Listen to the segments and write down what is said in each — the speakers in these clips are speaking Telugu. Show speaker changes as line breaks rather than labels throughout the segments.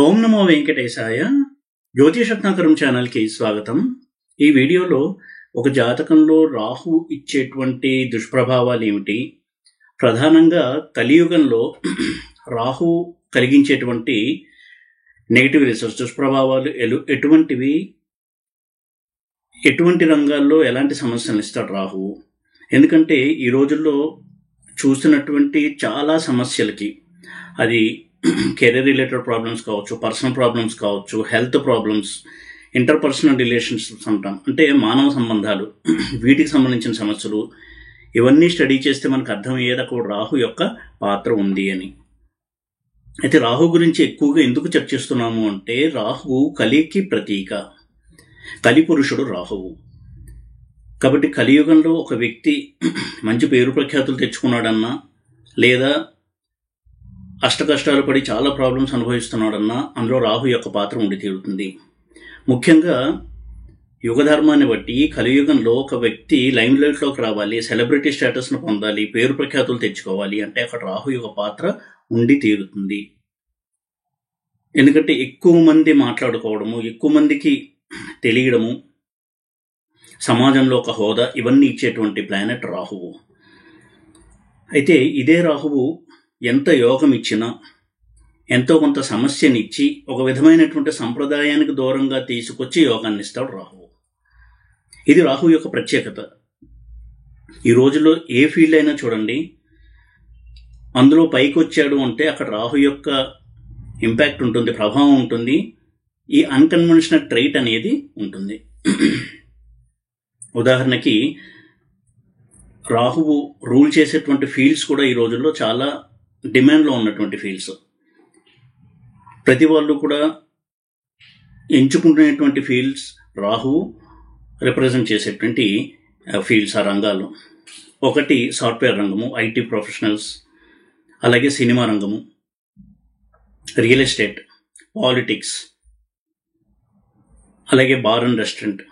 ఓం నమో వెంకటేశాయ. జ్యోతిషరత్నాకరం ఛానల్కి స్వాగతం. ఈ వీడియోలో ఒక జాతకంలో రాహు ఇచ్చేటువంటి దుష్ప్రభావాలు ఏమిటి, ప్రధానంగా కలియుగంలో రాహు కలిగించేటువంటి నెగిటివ్ రిజల్ట్స్, దుష్ప్రభావాలు ఎటువంటివి, ఎటువంటి రంగాల్లో ఎలాంటి సమస్యలు ఇస్తాడు రాహు. ఎందుకంటే ఈ రోజుల్లో చూస్తున్నటువంటి చాలా సమస్యలకి, అది కెరీర్ రిలేటెడ్ ప్రాబ్లమ్స్ కావచ్చు, పర్సనల్ ప్రాబ్లమ్స్ కావచ్చు, హెల్త్ ప్రాబ్లమ్స్, ఇంటర్పర్సనల్ రిలేషన్షిప్స్ అంటాం, అంటే మానవ సంబంధాలు, వీటికి సంబంధించిన సమస్యలు, ఇవన్నీ స్టడీ చేస్తే మనకు అర్థమయ్యేది అక్కడ రాహు యొక్క పాత్ర ఉంది అని. అయితే రాహు గురించి ఎక్కువగా ఎందుకు చర్చిస్తున్నాము అంటే, రాహువు కలికి ప్రతీక, కలిపురుషుడు రాహువు. కాబట్టి కలియుగంలో ఒక వ్యక్తి మంచి పేరు ప్రఖ్యాతులు తెచ్చుకున్నాడన్నా, లేదా అష్టకష్టాలు పడి చాలా ప్రాబ్లమ్స్ అనుభవిస్తున్నాడన్నా, అందులో రాహు యొక్క పాత్ర ఉండి తీరుతుంది. ముఖ్యంగా యుగధర్మాన్ని బట్టి కలియుగంలో ఒక వ్యక్తి లైమ్ లైట్లోకి రావాలి, సెలబ్రిటీ స్టేటస్ను పొందాలి, పేరు ప్రఖ్యాతులు తెచ్చుకోవాలి అంటే అక్కడ రాహు యొక్క పాత్ర ఉండి తీరుతుంది. ఎందుకంటే ఎక్కువ మంది మాట్లాడుకోవడము, ఎక్కువ మందికి తెలియడము, సమాజంలో ఒక హోదా, ఇవన్నీ ఇచ్చేటువంటి ప్లానెట్ రాహువు. అయితే ఇదే రాహువు ఎంత యోగం ఇచ్చినా, ఎంతో కొంత సమస్యనిచ్చి, ఒక విధమైనటువంటి సంప్రదాయానికి దూరంగా తీసుకొచ్చి యోగాన్ని ఇస్తాడు రాహువు. ఇది రాహు యొక్క ప్రత్యేకత. ఈ రోజుల్లో ఏ ఫీల్డ్ అయినా చూడండి, అందులో పైకి వచ్చాడు అంటే అక్కడ రాహు యొక్క ఇంపాక్ట్ ఉంటుంది, ప్రభావం ఉంటుంది, ఈ అన్కన్వెన్షనల్ ట్రైట్ అనేది ఉంటుంది. ఉదాహరణకి రాహువు రూల్ చేసేటువంటి ఫీల్డ్స్ కూడా ఈ రోజుల్లో చాలా డిమాండ్లో ఉన్నటువంటి ఫీల్డ్స్. ప్రతి వాళ్ళు కూడా ఎంచుకునేటువంటి ఫీల్డ్స్ రాహువు రిప్రజెంట్ చేసేటువంటి ఫీల్డ్స్, ఆ రంగాలు. ఒకటి సాఫ్ట్వేర్ రంగము, ఐటీ ప్రొఫెషనల్స్, అలాగే సినిమా రంగము, రియల్ ఎస్టేట్, పాలిటిక్స్, అలాగే bar and restaurant,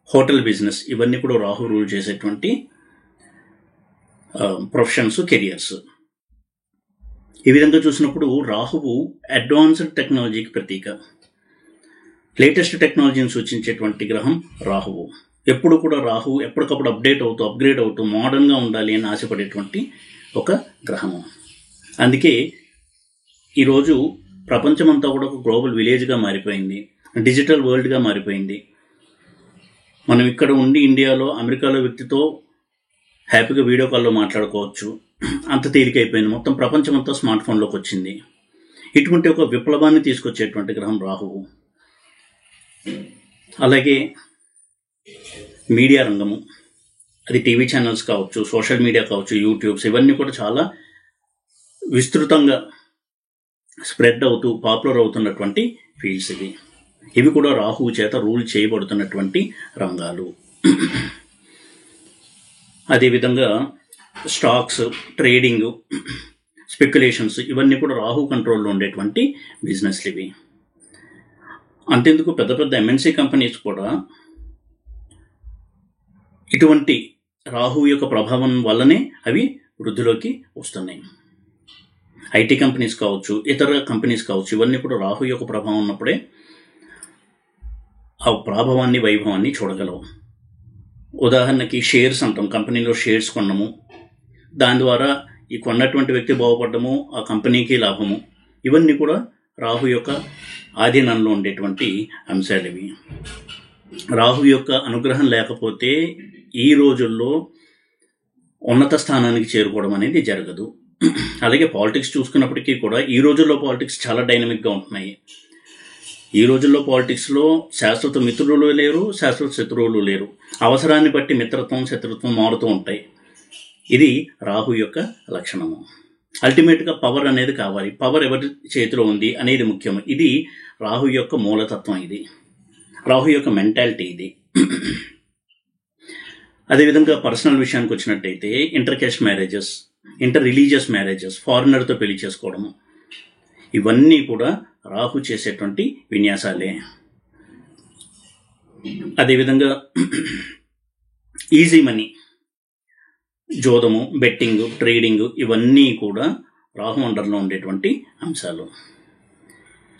hotel business, ఇవన్నీ కూడా రాహు రూల్ చేసేటువంటి ప్రొఫెషన్స్, కెరియర్స్. ఈ విధంగా చూసినప్పుడు రాహువు అడ్వాన్స్డ్ టెక్నాలజీకి ప్రతీక, లేటెస్ట్ టెక్నాలజీని సూచించేటువంటి గ్రహం రాహువు. ఎప్పుడు కూడా రాహువు ఎప్పటికప్పుడు అప్గ్రేడ్ అవుతూ మోడర్న్గా ఉండాలి అని ఆశపడేటువంటి ఒక గ్రహము. అందుకే ఈరోజు ప్రపంచమంతా కూడా ఒక గ్లోబల్ విలేజ్గా మారిపోయింది, డిజిటల్ వరల్డ్గా మారిపోయింది. మనం ఇక్కడ ఉండి ఇండియాలో, అమెరికాలో వ్యక్తితో హ్యాపీగా వీడియో కాల్లో మాట్లాడుకోవచ్చు, అంత తేలికైపోయింది. మొత్తం ప్రపంచం అంతా స్మార్ట్ ఫోన్లోకి వచ్చింది. ఇటువంటి ఒక విప్లవాన్ని తీసుకొచ్చేటువంటి గ్రహం రాహువు. అలాగే మీడియా రంగము, అది టీవీ ఛానల్స్ కావచ్చు, సోషల్ మీడియా కావచ్చు, యూట్యూబ్స్, ఇవన్నీ కూడా చాలా విస్తృతంగా స్ప్రెడ్ అవుతూ పాపులర్ అవుతున్నటువంటి ఫీల్డ్స్ ఇవి. ఇవి కూడా రాహువు చేత రూల్ చేయబడుతున్నటువంటి రంగాలు. అదేవిధంగా స్టాక్స్, ట్రేడింగ్, స్పెక్యులేషన్స్, ఇవన్నీ కూడా రాహు కంట్రోల్లో ఉండేటువంటి బిజినెస్లు ఇవి. అంతెందుకు పెద్ద పెద్ద ఎంఎన్సీ కంపెనీస్ కూడా ఇటువంటి రాహు యొక్క ప్రభావం వల్లనే అవి వృద్ధిలోకి వస్తున్నాయి. ఐటీ కంపెనీస్ కావచ్చు, ఇతర కంపెనీస్ కావచ్చు, ఇవన్నీ కూడా రాహు యొక్క ప్రభావం ఉన్నప్పుడే ఆ ప్రభావాన్ని, వైభవాన్ని చూడగలవు. ఉదాహరణకి షేర్స్ అంటాం, కంపెనీలో షేర్స్ కొనడము, దాని ద్వారా ఈ కొన్నటువంటి వ్యక్తి బాగుపడము, ఆ కంపెనీకి లాభము, ఇవన్నీ కూడా రాహు యొక్క ఆధీనంలో ఉండేటువంటి అంశాలు ఇవి. రాహు యొక్క అనుగ్రహం లేకపోతే ఈ రోజుల్లో ఉన్నత స్థానానికి చేరుకోవడం అనేది జరగదు. అలాగే పాలిటిక్స్ చూసుకున్నప్పటికీ కూడా ఈ రోజుల్లో పాలిటిక్స్ చాలా డైనమిక్గా ఉంటున్నాయి. ఈ రోజుల్లో పాలిటిక్స్లో శాశ్వత మిత్రులు లేరు, శాశ్వత శత్రువులు లేరు. అవసరాన్ని బట్టి మిత్రత్వం, శత్రుత్వం మారుతూ ఉంటాయి. ఇది రాహు యొక్క లక్షణము. అల్టిమేట్గా పవర్ అనేది కావాలి, పవర్ ఎవరి చేతిలో ఉంది అనేది ముఖ్యం. ఇది రాహు యొక్క మూలతత్వం, ఇది రాహు యొక్క మెంటాలిటీ ఇది. అదేవిధంగా పర్సనల్ విషయానికి వచ్చినట్టయితే inter caste marriages, inter religious marriages, ఫారినర్తో పెళ్లి చేసుకోవడము, ఇవన్నీ కూడా రాహు చేసేటువంటి విన్యాసాలే. అదేవిధంగా ఈజీ మనీ, జోదము, బెట్టింగ్, ట్రేడింగ్, ఇవన్నీ కూడా రాహు అండర్లో ఉండేటువంటి అంశాలు.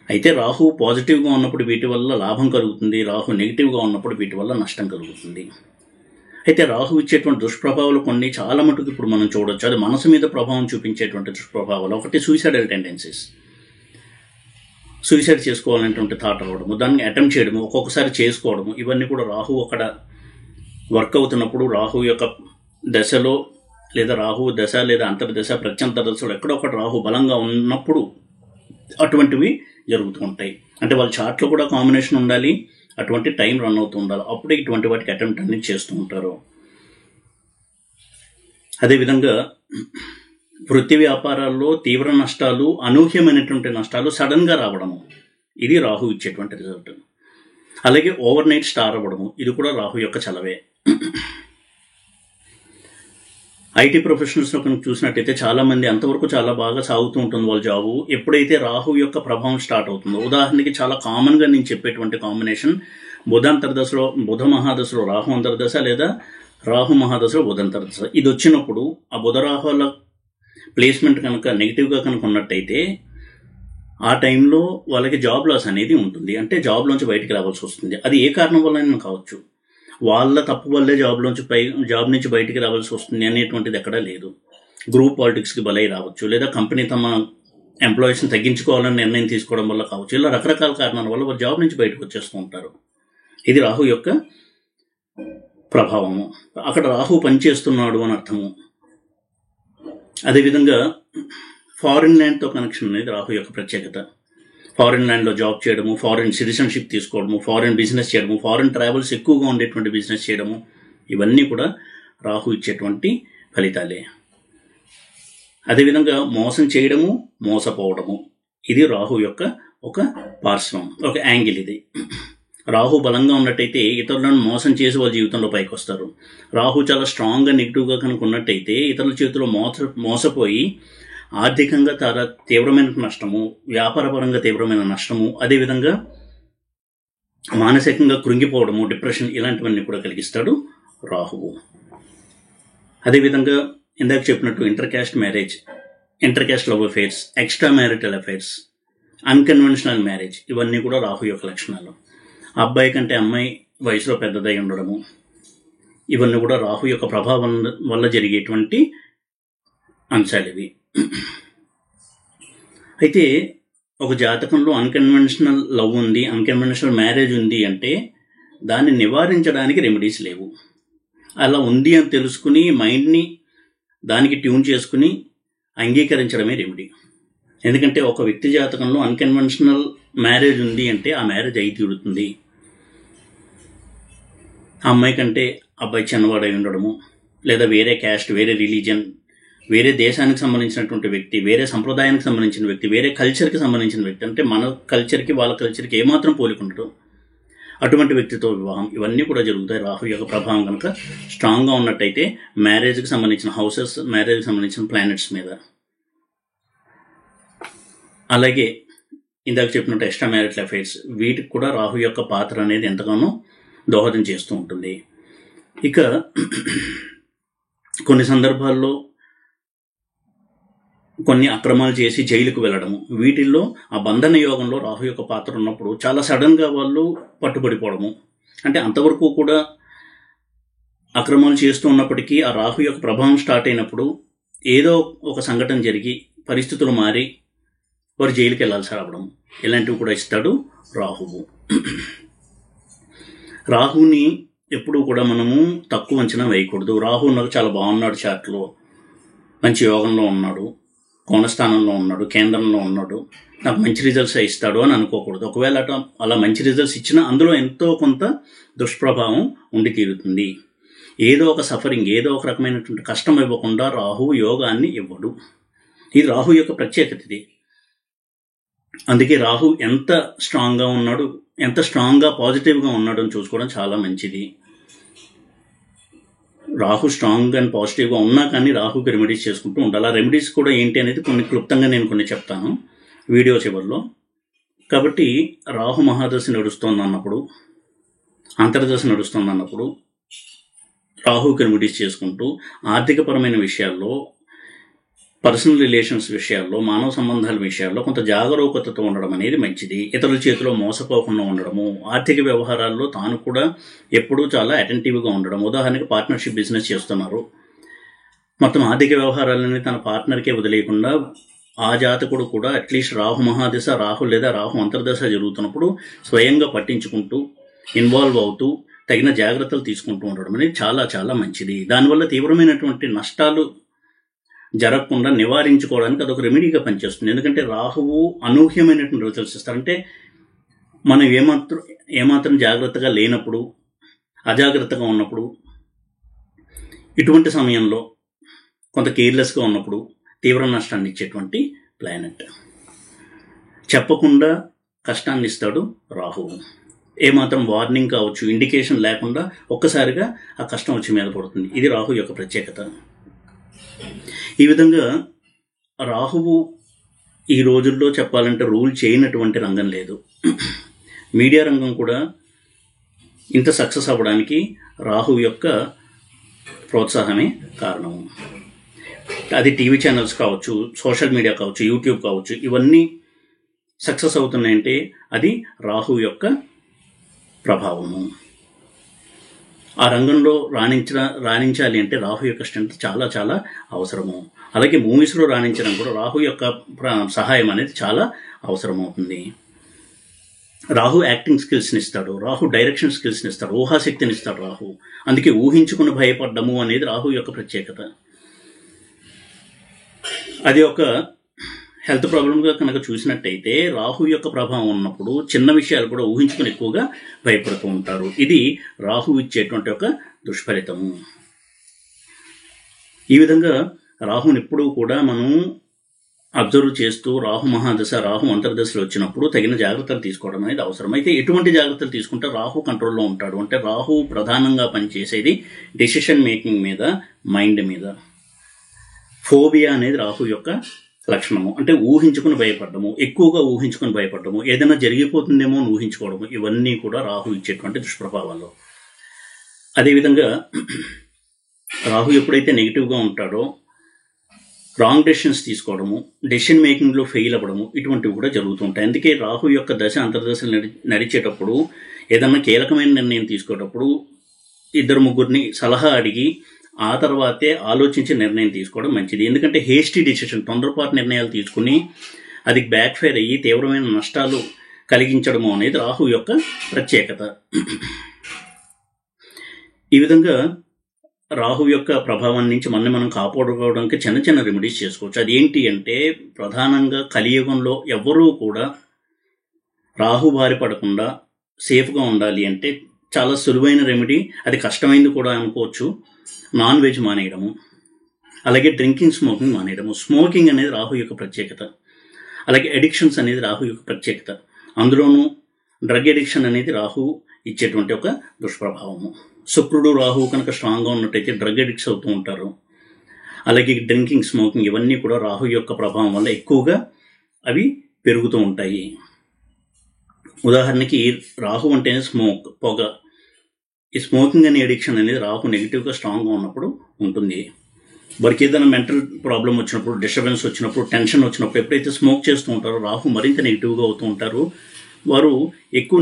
అయితే రాహు పాజిటివ్గా ఉన్నప్పుడు వీటి వల్ల లాభం కలుగుతుంది, రాహు నెగిటివ్గా ఉన్నప్పుడు వీటి వల్ల నష్టం కలుగుతుంది. అయితే రాహు ఇచ్చేటువంటి దుష్ప్రభావాలు కొన్ని చాలా మటుకు ఇప్పుడు మనం చూడొచ్చు. అది మనసు మీద ప్రభావం చూపించేటువంటి దుష్ప్రభావాలు. ఒకటి సూసైడల్ టెండెన్సీస్, సూసైడ్ చేసుకోవాలనేటువంటి థాట్ అవ్వడము, దాన్ని అటెంప్ట్ చేయడము, ఒక్కొక్కసారి చేసుకోవడము, ఇవన్నీ కూడా రాహు అక్కడ వర్క్ అవుతున్నప్పుడు, రాహు యొక్క దశలో లేదా రాహు దశ లేదా అంతర్దశ ప్రత్యంతర దశలో ఎక్కడో ఒకటి రాహు బలంగా ఉన్నప్పుడు అటువంటివి జరుగుతూ ఉంటాయి. అంటే వాళ్ళ చార్ట్లో కూడా కాంబినేషన్ ఉండాలి, అటువంటి టైం రన్ అవుతూ ఉండాలి, అప్పుడే ఇటువంటి వాటికి అటెంప్ట్ అనేది చేస్తూ ఉంటారు. అదేవిధంగా వృత్తి వ్యాపారాల్లో తీవ్ర నష్టాలు, అనూహ్యమైనటువంటి నష్టాలు సడన్గా రావడము, ఇది రాహు ఇచ్చేటువంటి రిజల్ట్. అలాగే ఓవర్ నైట్ స్టార్ అవ్వడము, ఇది కూడా రాహు యొక్క చలవే. ఐటీ ప్రొఫెషనల్స్లో కనుక చూసినట్టయితే చాలామంది అంతవరకు చాలా బాగా సాగుతూ ఉంటుంది వాళ్ళ జాబు. ఎప్పుడైతే రాహు యొక్క ప్రభావం స్టార్ట్ అవుతుందో, ఉదాహరణకి చాలా కామన్గా నేను చెప్పేటువంటి కాంబినేషన్ బుధ మహాదశలో రాహు అంతర్దశ లేదా రాహు మహాదశలో బుధ అంతర్దశ. ఇది వచ్చినప్పుడు ఆ బుధ రాహుల ప్లేస్మెంట్ కనుక నెగిటివ్గా కనుక ఉన్నట్టయితే ఆ టైంలో వాళ్ళకి జాబ్ లాస్ అనేది ఉంటుంది. అంటే జాబ్లోంచి బయటికి రావాల్సి వస్తుంది. అది ఏ కారణం వల్ల కావచ్చు, వాళ్ళ తప్పు వల్లే జాబ్ నుంచి బయటికి రావాల్సి వస్తుంది అనేటువంటిది ఎక్కడా లేదు. గ్రూప్ పాలిటిక్స్కి బలై రావచ్చు, లేదా కంపెనీ తమ ఎంప్లాయీస్ని తగ్గించుకోవాలని నిర్ణయం తీసుకోవడం వల్ల కావచ్చు. ఇలా రకరకాల కారణాల వల్ల వాళ్ళు జాబ్ నుంచి బయటకు వచ్చేస్తూ ఉంటారు. ఇది రాహు యొక్క ప్రభావము. అక్కడ రాహు పనిచేస్తున్నాడు అని అర్థము. అదేవిధంగా ఫారిన్ ల్యాండ్తో కనెక్షన్ అనేది రాహు యొక్క ప్రత్యేకత. ఫారిన్ ల్యాండ్లో జాబ్ చేయడము, ఫారిన్ సిటిజన్షిప్ తీసుకోవడము, ఫారిన్ బిజినెస్ చేయడము, ఫారిన్ ట్రావెల్స్ ఎక్కువగా ఉండేటువంటి బిజినెస్ చేయడము, ఇవన్నీ కూడా రాహు ఇచ్చేటువంటి ఫలితాలే. అదేవిధంగా మోసం చేయడము, మోసపోవడము, ఇది రాహు యొక్క ఒక పార్శ్వం, ఒక యాంగిల్. ఇది రాహు బలంగా ఉన్నట్టయితే ఇతరులను మోసం చేసి వాళ్ళ జీవితంలో పైకి వస్తారు. రాహు చాలా స్ట్రాంగ్గా నెగిటివ్గా కనుక ఉన్నట్టయితే ఇతరుల చేతిలో మోసపోయి ఆర్థికంగా చాలా తీవ్రమైన నష్టము, వ్యాపారపరంగా తీవ్రమైన నష్టము, అదేవిధంగా మానసికంగా కృంగిపోవడము, డిప్రెషన్, ఇలాంటివన్నీ కూడా కలిగిస్తాడు రాహువు. అదేవిధంగా ఇందాక చెప్పినట్టు inter caste marriage, inter caste love affairs, extra marital affairs, unconventional marriage, ఇవన్నీ కూడా రాహు యొక్క లక్షణాలు. అబ్బాయి కంటే అమ్మాయి వయసులో పెద్దదై ఉండడము, ఇవన్నీ కూడా రాహు యొక్క ప్రభావం వల్ల జరిగేటువంటి అంశాలు ఇవి. అయితే ఒక జాతకంలో అన్కన్వెన్షనల్ లవ్ ఉంది, అన్కన్వెన్షనల్ మ్యారేజ్ ఉంది అంటే దాన్ని నివారించడానికి రెమెడీస్ లేవు. అలా ఉంది అని తెలుసుకుని మైండ్ని దానికి ట్యూన్ చేసుకుని అంగీకరించడమే రెమెడీ. ఎందుకంటే ఒక వ్యక్తి జాతకంలో అన్కన్వెన్షనల్ మ్యారేజ్ ఉంది అంటే ఆ మ్యారేజ్ అయి తీరుతుంది. ఆ అమ్మాయి కంటే అబ్బాయి చిన్నవాడై ఉండడము, లేదా వేరే క్యాస్ట్, వేరే రిలీజన్, వేరే దేశానికి సంబంధించినటువంటి వ్యక్తి, వేరే సంప్రదాయానికి సంబంధించిన వ్యక్తి, వేరే కల్చర్కి సంబంధించిన వ్యక్తి, అంటే మన కల్చర్కి వాళ్ళ కల్చర్కి ఏమాత్రం పోలికుండదు, అటువంటి వ్యక్తితో వివాహం, ఇవన్నీ కూడా జరుగుతాయి రాహు యొక్క ప్రభావం కనుక స్ట్రాంగ్గా ఉన్నట్టయితే మ్యారేజ్కి సంబంధించిన హౌసెస్, మ్యారేజ్కి సంబంధించిన ప్లానెట్స్ మీద. అలాగే ఇందాక చెప్పినట్టు ఎక్స్ట్రా మ్యారిటల్ అఫైర్స్, వీటికి కూడా రాహు యొక్క పాత్ర అనేది ఎంతగానో దోహదం చేస్తూ ఉంటుంది. ఇక కొన్ని సందర్భాల్లో కొన్ని అక్రమాలు చేసి జైలుకు వెళ్ళడము, వీటిల్లో ఆ బంధన యోగంలో రాహు యొక్క పాత్ర ఉన్నప్పుడు చాలా సడన్గా వాళ్ళు పట్టుబడిపోవడము. అంటే అంతవరకు కూడా అక్రమాలు చేస్తూ ఉన్నప్పటికీ ఆ రాహు యొక్క ప్రభావం స్టార్ట్ అయినప్పుడు ఏదో ఒక సంఘటన జరిగి పరిస్థితులు మారి వారు జైలుకి వెళ్ళాల్సి రావడం, ఇలాంటివి కూడా ఇస్తాడు రాహువు. రాహుని ఎప్పుడూ కూడా మనము తక్కువ అంచనా వేయకూడదు. రాహు నాకు చాలా బాగున్నాడు, చార్ట్లో మంచి యోగంలో ఉన్నాడు, కోణస్థానంలో ఉన్నాడు, కేంద్రంలో ఉన్నాడు, నాకు మంచి రిజల్ట్స్ ఇస్తాడు అని అనుకోకూడదు. ఒకవేళ అలా మంచి రిజల్ట్స్ ఇచ్చినా అందులో ఎంతో కొంత దుష్ప్రభావం ఉండి తీరుతుంది. ఏదో ఒక సఫరింగ్, ఏదో ఒక రకమైనటువంటి కష్టం ఇవ్వకుండా రాహు యోగాన్ని ఇవ్వడు. ఇది రాహు యొక్క ప్రత్యేకత. ఇది అందుకే రాహు ఎంత స్ట్రాంగ్గా ఉన్నాడు, ఎంత స్ట్రాంగ్గా పాజిటివ్గా ఉన్నాడు అని చూసుకోవడం చాలా మంచిది. రాహు స్ట్రాంగ్ అండ్ పాజిటివ్గా ఉన్నా కానీ రాహుకి రెమెడీస్ చేసుకుంటూ ఉండాలి. ఆ రెమెడీస్ కూడా ఏంటి అనేది క్లుప్తంగా నేను కొన్ని చెప్తాను వీడియో చివరిలో. కాబట్టి రాహు మహాదశ నడుస్తోంది అన్నప్పుడు, అంతర్దశ నడుస్తుంది అన్నప్పుడు రాహుకి రెమెడీస్ చేసుకుంటూ ఆర్థికపరమైన విషయాల్లో పర్సనల్ రిలేషన్స్ విషయాల్లో, మానవ సంబంధాల విషయాల్లో కొంత జాగరూకతతో ఉండడం అనేది మంచిది. ఇతరుల చేతిలో మోసపోకుండా ఉండడము, ఆర్థిక వ్యవహారాల్లో తాను కూడా ఎప్పుడూ చాలా అటెంటివ్గా ఉండడం. ఉదాహరణకి పార్ట్నర్షిప్ బిజినెస్ చేస్తున్నారు, మొత్తం ఆర్థిక వ్యవహారాలని తన పార్ట్నర్కే వదిలేయకుండా ఆ జాతకుడు కూడా అట్లీస్ట్ రాహు మహాదశ, రాహు లేదా రాహు అంతర్దశ జరుగుతున్నప్పుడు స్వయంగా పట్టించుకుంటూ ఇన్వాల్వ్ అవుతూ తగిన జాగ్రత్తలు తీసుకుంటూ ఉండడం అనేది చాలా చాలా మంచిది. దానివల్ల తీవ్రమైనటువంటి నష్టాలు జరగకుండా నివారించుకోవడానికి అదొక రెమెడీగా పనిచేస్తుంది. ఎందుకంటే రాహువు అనూహ్యమైనటువంటి రిజల్ట్స్ ఇస్తారు. అంటే మనం ఏమాత్రం జాగ్రత్తగా లేనప్పుడు, అజాగ్రత్తగా ఉన్నప్పుడు, ఇటువంటి సమయంలో కొంత కేర్లెస్గా ఉన్నప్పుడు తీవ్ర నష్టాన్ని ఇచ్చేటువంటి ప్లానెట్. చెప్పకుండా కష్టాన్ని ఇస్తాడు రాహువు. ఏమాత్రం వార్నింగ్ కావచ్చు, ఇండికేషన్ లేకుండా ఒక్కసారిగా ఆ కష్టం వచ్చి మీద పడుతుంది. ఇది రాహు యొక్క ప్రత్యేకత. ఈ విధంగా రాహువు ఈ రోజుల్లో చెప్పాలంటే రూల్ చేయనటువంటి రంగం లేదు. మీడియా రంగం కూడా ఇంత సక్సెస్ అవ్వడానికి రాహువు యొక్క ప్రోత్సాహమే కారణము. అది టీవీ ఛానల్స్ కావచ్చు, సోషల్ మీడియా కావచ్చు, యూట్యూబ్ కావచ్చు, ఇవన్నీ సక్సెస్ అవుతున్నాయంటే అది రాహువు యొక్క ప్రభావము. ఆ రంగంలో రాణించాలి అంటే రాహు యొక్క స్ట్రెంత్ చాలా చాలా అవసరము. అలాగే మూవీస్లో రాణించడం కూడా రాహు యొక్క సహాయం అనేది చాలా అవసరమవుతుంది. రాహు యాక్టింగ్ స్కిల్స్ని ఇస్తాడు, రాహు డైరెక్షన్ స్కిల్స్ని ఇస్తాడు, ఊహాశక్తిని ఇస్తాడు రాహు. అందుకే ఊహించుకుని భయపడ్డము అనేది రాహు యొక్క ప్రత్యేకత. అది ఒక హెల్త్ ప్రాబ్లంగా కనుక చూసినట్టయితే రాహు యొక్క ప్రభావం ఉన్నప్పుడు చిన్న విషయాలు కూడా ఊహించుకుని ఎక్కువగా భయపడుతూ ఉంటారు. ఇది రాహు ఇచ్చేటువంటి ఒక దుష్ఫలితము. ఈ విధంగా రాహుని ఎప్పుడూ కూడా మనం అబ్జర్వ్ చేస్తూ రాహు మహాదశ, రాహు అంతర్దశలు వచ్చినప్పుడు తగిన జాగ్రత్తలు తీసుకోవడం అనేది అవసరం. అయితే ఎటువంటి జాగ్రత్తలు తీసుకుంటే రాహు కంట్రోల్లో ఉంటాడు అంటే రాహు ప్రధానంగా పనిచేసేది డెసిషన్ మేకింగ్ మీద, మైండ్ మీద. ఫోబియా అనేది రాహు యొక్క లక్షణము. అంటే ఊహించుకుని భయపడము, ఎక్కువగా ఊహించుకుని భయపడము, ఏదైనా జరిగిపోతుందేమో అని ఊహించుకోవడము, ఇవన్నీ కూడా రాహు ఇచ్చేటువంటి దుష్ప్రభావాలు. అదేవిధంగా రాహు ఎప్పుడైతే నెగిటివ్గా ఉంటాడో రాంగ్ డెసిషన్స్ తీసుకోవడము, డెసిషన్ మేకింగ్లో ఫెయిల్ అవ్వడము, ఇటువంటివి కూడా జరుగుతూ ఉంటాయి. అందుకే రాహు యొక్క దశ అంతర్దశలు నడిచేటప్పుడు ఏదన్నా కీలకమైన నిర్ణయం తీసుకునేటప్పుడు 2-3 సలహా అడిగి ఆ తర్వాతే ఆలోచించి నిర్ణయం తీసుకోవడం మంచిది. ఎందుకంటే హేస్టీ డిసిషన్, తొందరపాటు నిర్ణయాలు తీసుకుని అది బ్యాక్ ఫైర్ అయ్యి తీవ్రమైన నష్టాలు కలిగించడము అనేది రాహు యొక్క ప్రత్యేకత. ఈ విధంగా రాహు యొక్క ప్రభావం నుంచి మనం కాపాడుకోవడానికి చిన్న చిన్న రెమెడీస్ చేసుకోవచ్చు. అదేంటి అంటే ప్రధానంగా కలియుగంలో ఎవరూ కూడా రాహు బారి పడకుండా సేఫ్గా ఉండాలి అంటే చాలా సులువైన రెమెడీ, అది కష్టమైంది కూడా అనుకోవచ్చు, నాన్ వెజ్ మానేయడము, అలాగే డ్రింకింగ్, స్మోకింగ్ మానేయడము. స్మోకింగ్ అనేది రాహు యొక్క ప్రత్యేకత. అలాగే అడిక్షన్స్ అనేది రాహు యొక్క ప్రత్యేకత. అందులోనూ డ్రగ్ అడిక్షన్ అనేది రాహు ఇచ్చేటువంటి ఒక దుష్ప్రభావము. శుక్రుడు రాహువు కనుక స్ట్రాంగ్గా ఉన్నట్టయితే డ్రగ్ అడిక్ట్స్ అవుతూ ఉంటారు. అలాగే డ్రింకింగ్, స్మోకింగ్ ఇవన్నీ కూడా రాహు యొక్క ప్రభావం వల్ల ఎక్కువగా అవి పెరుగుతూ ఉంటాయి. ఉదాహరణకి రాహు అంటేనే స్మోక్, పొగ. ఈ స్మోకింగ్ అనే అడిక్షన్ అనేది రాహు నెగిటివ్గా స్ట్రాంగ్గా ఉన్నప్పుడు ఉంటుంది. వారికి ఏదైనా మెంటల్ ప్రాబ్లం వచ్చినప్పుడు, డిస్టర్బెన్స్ వచ్చినప్పుడు, టెన్షన్ వచ్చినప్పుడు ఎప్పుడైతే స్మోక్ చేస్తూ ఉంటారో రాహు మరింత నెగిటివ్గా అవుతూ ఉంటారు. వారు ఎక్కువ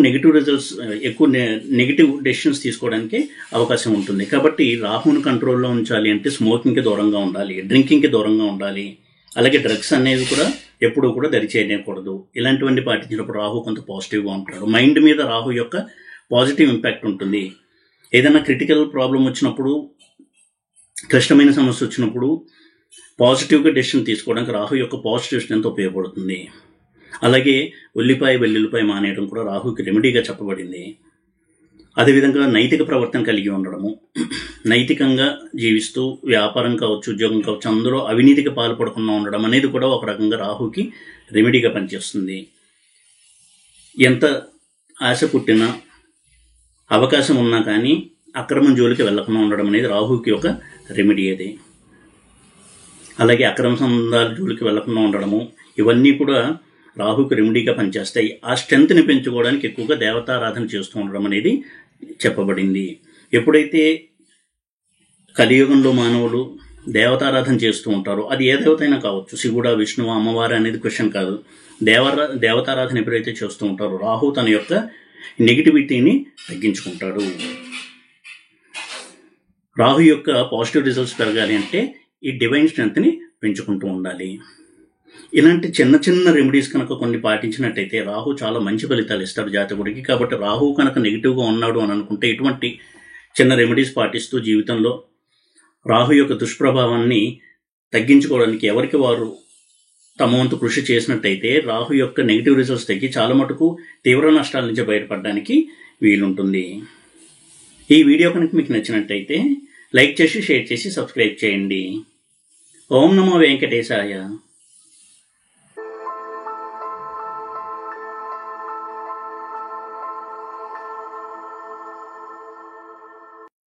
నెగిటివ్ డెసిషన్స్ తీసుకోవడానికి అవకాశం ఉంటుంది. కాబట్టి రాహుని కంట్రోల్లో ఉంచాలి అంటే స్మోకింగ్కి దూరంగా ఉండాలి, డ్రింకింగ్కి దూరంగా ఉండాలి. అలాగే డ్రగ్స్ అనేది కూడా ఎప్పుడూ కూడా దరిచేయకూడదు. ఇలాంటివన్నీ పాటించినప్పుడు రాహు కొంత పాజిటివ్గా ఉంటాడు. మైండ్ మీద రాహు యొక్క పాజిటివ్ ఇంపాక్ట్ ఉంటుంది. ఏదైనా క్రిటికల్ ప్రాబ్లం వచ్చినప్పుడు, క్లిష్టమైన సమస్య వచ్చినప్పుడు పాజిటివ్గా డెసిషన్ తీసుకోవడానికి రాహు యొక్క పాజిటివ్ స్ట్రెంత్ ఉపయోగపడుతుంది. అలాగే ఉల్లిపాయ, వెల్లుల్లిపాయ మానేయడం కూడా రాహుకి రెమెడీగా చెప్పబడింది. అదేవిధంగా నైతిక ప్రవర్తన కలిగి ఉండడము, నైతికంగా జీవిస్తూ వ్యాపారం కావచ్చు, ఉద్యోగం కావచ్చు, అందులో అవినీతికి పాల్పడకుండా ఉండడం అనేది కూడా ఒక రకంగా రాహుకి రెమెడీగా పనిచేస్తుంది. ఎంత ఆశ పుట్టినా, అవకాశం ఉన్నా కానీ అక్రమం జోలికి వెళ్లకుండా ఉండడం అనేది రాహుకి ఒక రెమెడీ. అది అలాగే అక్రమ సంబంధాల జోలికి వెళ్లకుండా ఉండడము, ఇవన్నీ కూడా రాహుకి రెమెడీగా పనిచేస్తాయి. ఆ స్ట్రెంత్ని పెంచుకోవడానికి ఎక్కువగా దేవతారాధన చేస్తూ ఉండడం అనేది చెప్పబడింది. ఎప్పుడైతే కలియుగంలో మానవులు దేవతారాధన చేస్తూ ఉంటారో, అది ఏ దేవతైనా కావచ్చు, శివుడా విష్ణువు అమ్మవారు అనేది క్వశ్చన్ కాదు, దేవతారాధన ఎప్పుడైతే చేస్తూ ఉంటారో రాహు తన యొక్క నెగిటివిటీని తగ్గించుకుంటాడు. రాహు యొక్క పాజిటివ్ రిజల్ట్స్ పెరగాలి అంటే ఈ డివైన్ స్ట్రెంగ్త్ని పెంచుకుంటూ ఉండాలి. ఇలాంటి చిన్న చిన్న రెమెడీస్ కనుక కొన్ని పాటించినట్టయితే రాహు చాలా మంచి ఫలితాలు ఇస్తాడు జాతకుడికి. కాబట్టి రాహు కనుక నెగిటివ్గా ఉన్నాడు అని అనుకుంటే ఇటువంటి చిన్న రెమెడీస్ పాటిస్తూ జీవితంలో రాహు యొక్క దుష్ప్రభావాన్ని తగ్గించుకోవడానికి ఎవరికి వారు తమ వంతు కృషి చేసినట్టయితే రాహు యొక్క నెగిటివ్ రిజల్ట్స్ తగ్గి చాలా మటుకు తీవ్ర నష్టాల నుంచి బయటపడడానికి వీలుంటుంది. ఈ వీడియో కనుక మీకు నచ్చినట్టయితే లైక్ చేసి, షేర్ చేసి, సబ్స్క్రైబ్ చేయండి. ఓం నమో వెంకటేశాయ.